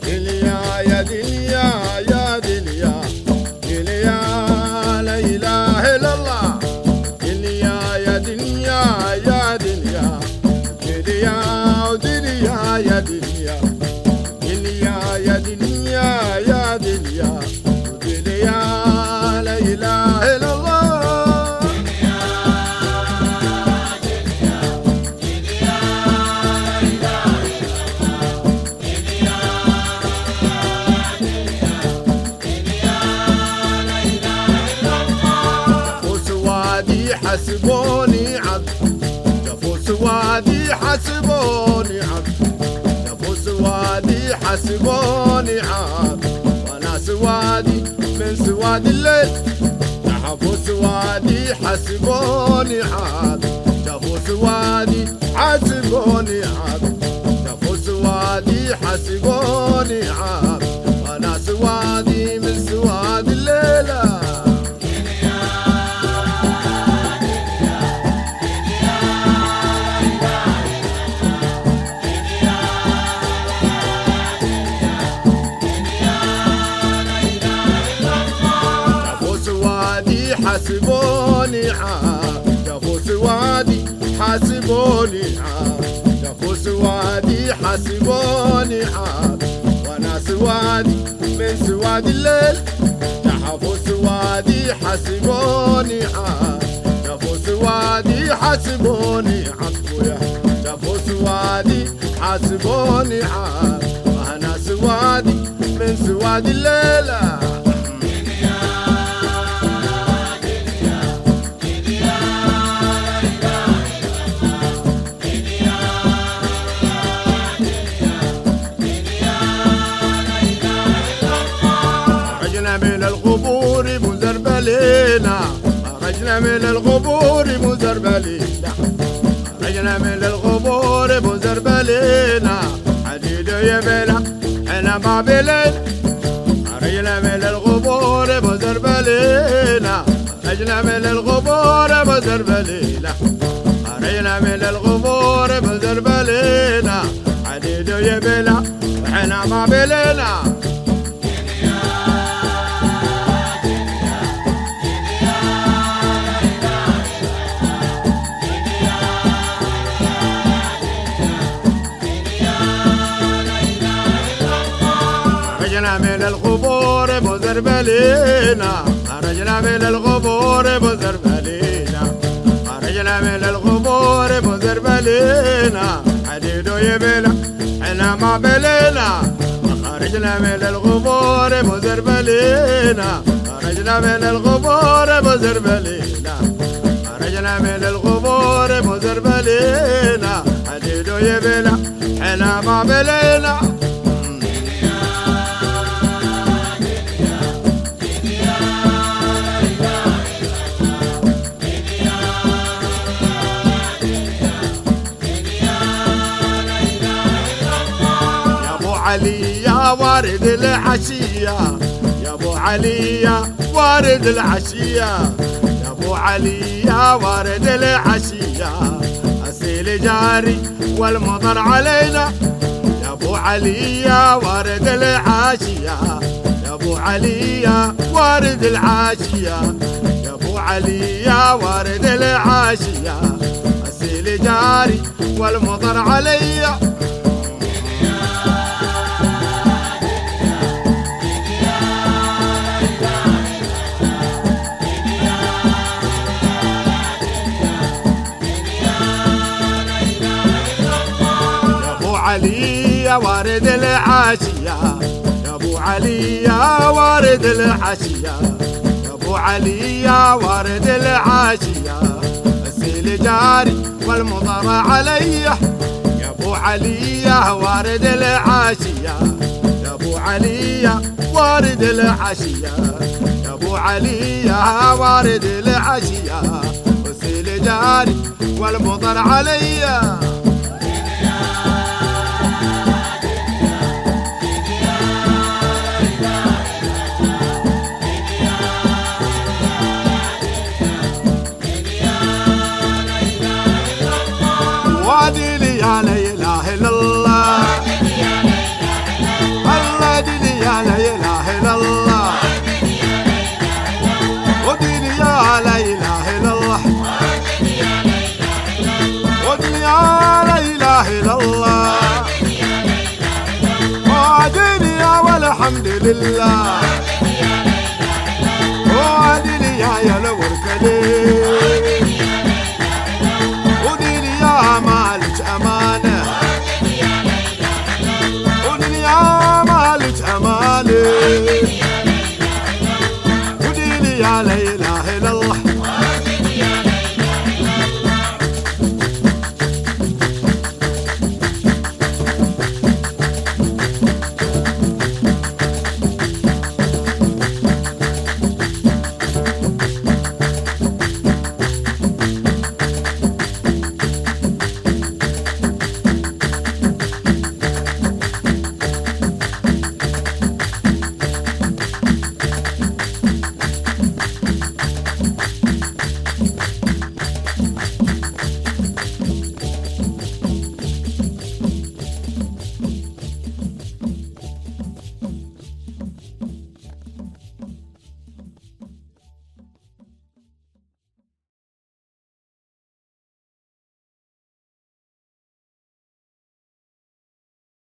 دنيا يا دنيا يا دنيا دنيا لا إله إلا الله دنيا يا دنيا يا دنيا دنيا ودنيا يا دنيا دنيا يا دنيا يا دنيا دنيا لا إله إلا الله حسبوني عبد شافوا سوادي حسبوني عبد شافوا سوادي حسبوني عبد وانا سوادي من سواد الليل شافوا سوادي حسبوني عبد شافوا سوادي حسبوني عبد شافوا سوادي حسبوني عبد وانا سوادي من سواد الليل حسبوني عاب شافوا سوادي حسبوني عاب شافوا سوادي حسبوني عاب وانا سوادي من سواد الليل شافوا سوادي حسبوني عاب شافوا سوادي حسبوني عاب شافوا سوادي حسبوني عاب وانا سوادي من سواد الليل من القبور مزربلينا خرجنا من القبور مزربلينا خرجنا من القبور مزربلينا حديد يبلا احنا ما بلينا خرجنا من القبور مزربلينا خرجنا من القبور مزربلينا خرجنا من القبور مزربلينا حديد يبلا احنا ما بلينا من القبور مزربلينا خرجنا من القبور مزربلينا خرجنا من القبور مزربلينا حديد يبلا احنا ما بلينا خرجنا من القبور مزربلينا خرجنا من القبور مزربلينا خرجنا من القبور مزربلينا حديد يبلا احنا ما بلينا علي يا وارد العشية يا ابو علي يا وارد العشية يا ابو علي يا وارد العشية أسيل جاري والمطر علينا يا ابو علي يا وارد العشية يا ابو علي يا وارد العشية يا ابو علي يا وارد العشية أسيل جاري والمطر عليا علي يا وارد العشية يا ابو علي يا وارد العشية يا ابو علي يا وارد العشية السيل جاري والمطر علي يا ابو علي يا وارد العشية يا ابو علي يا وارد العشية يا ابو علي يا وارد العشية السيل جاري والمطر علي وادي لي يا لا اله الا الله الحمد لله.